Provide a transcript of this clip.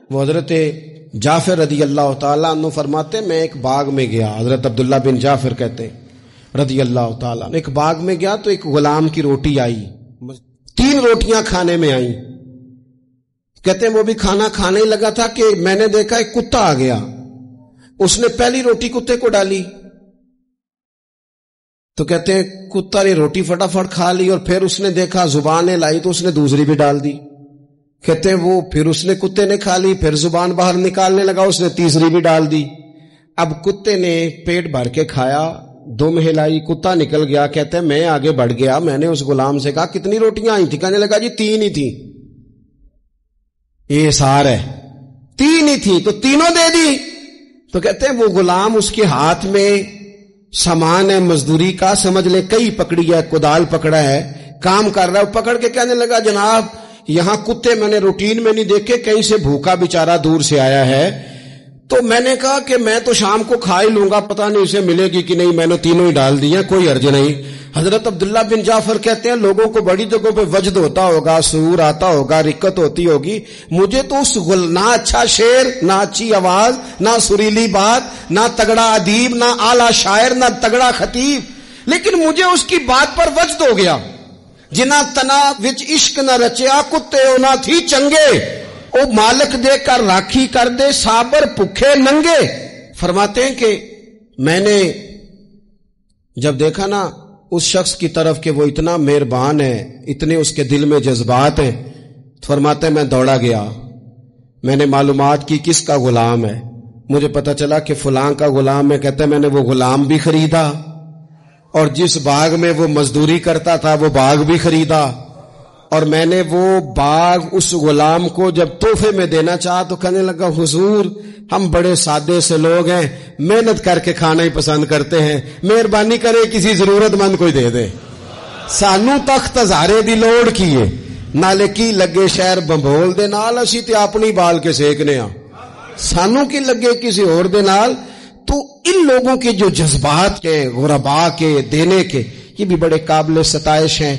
وہ حضرت جعفر رضی اللہ تعالیٰ عنہ فرماتے میں ایک باغ میں گیا، حضرت عبداللہ بن جعفر کہتے ہیں رضی اللہ تعالیٰ عنہ، ایک باغ میں گیا تو ایک غلام کی روٹی آئی، 3 روٹیاں کھانے میں آئیں، کہتے ہیں وہ بھی کھانا کھانے ہی لگا تھا کہ میں نے دیکھا ایک کتا آ گیا، اس نے پہلی روٹی کتے کو ڈالی، تو کہتے ہیں کتا نے روٹی فٹافٹ کھا لی، اور پھر اس نے دیکھا زبان لائی تو اس نے دوسری بھی ڈال دی، کہتے ہیں وہ پھر اس نے کتے نے کھا لی، پھر زبان باہر نکالنے لگا، اس نے تیسری بھی ڈال دی۔ اب کتے نے پیٹ بھر کے کھایا، دم ہلائی، کتا نکل گیا، کہتے ہیں میں آگے بڑھ گیا، میں نے اس غلام سے کہا کتنی روٹیاں آئی تھی؟ کہنے لگا جی 3 ہی تھی۔ یہ سار ہے، 3 ہی تھی تو تینوں دے دی۔ تو کہتے ہیں وہ غلام، اس کے ہاتھ میں سامان ہے مزدوری کا، سمجھ لے کئی پکڑی ہے، کدال پکڑا ہے، کام کر رہا ہے، پکڑ کے کہنے لگا جناب یہاں کتے میں نے روٹین میں نہیں دیکھے، کہیں سے بھوکا بیچارہ دور سے آیا ہے، تو میں نے کہا کہ میں تو شام کو کھا ہی لوں گا، پتہ نہیں اسے ملے گی کہ نہیں، میں نے تینوں ہی ڈال دی ہیں، کوئی حرج نہیں۔ حضرت عبداللہ بن جعفر کہتے ہیں لوگوں کو بڑی جگہوں پہ وجد ہوتا ہوگا، سرور آتا ہوگا، رکت ہوتی ہوگی، مجھے تو نہ اچھا شعر، نہ اچھی آواز، نہ سریلی بات، نہ تگڑا ادیب، نہ اعلیٰ شاعر، نہ تگڑا خطیب، لیکن مجھے اس کی بات پر وجد ہو گیا۔ جنا تنا وچ عشق نہ رچیا، کتے ہونا تھی چنگے، او مالک دے کر راکھی کر دے، صابر بھوکے ننگے۔ فرماتے ہیں کہ میں نے جب دیکھا نا اس شخص کی طرف کہ وہ اتنا مہربان ہے، اتنے اس کے دل میں جذبات ہیں، فرماتے ہیں میں دوڑا گیا، میں نے معلومات کی کس کا غلام ہے، مجھے پتا چلا کہ فلاں کا غلام ہے۔ کہتے ہیں میں نے وہ غلام بھی خریدا، اور جس باغ میں وہ مزدوری کرتا تھا وہ باغ بھی خریدا، اور میں نے وہ باغ اس غلام کو جب تحفے میں دینا چاہا تو کہنے لگا حضور ہم بڑے سادے سے لوگ ہیں، محنت کر کے کھانا ہی پسند کرتے ہیں، مہربانی کرے کسی ضرورت مند کوئی دے دے، سانو تخت ہزارے دی لوڑ کیے، نالے کی لگے شہر بمبول دے نال، اسی تے اپنی بال کے سیکنے ہاں، سانو کی لگے کسی اور دے نال۔ تو ان لوگوں کے جو جذبات کے، غرباء کے، دینے کے، یہ بھی بڑے قابل ستائش ہیں۔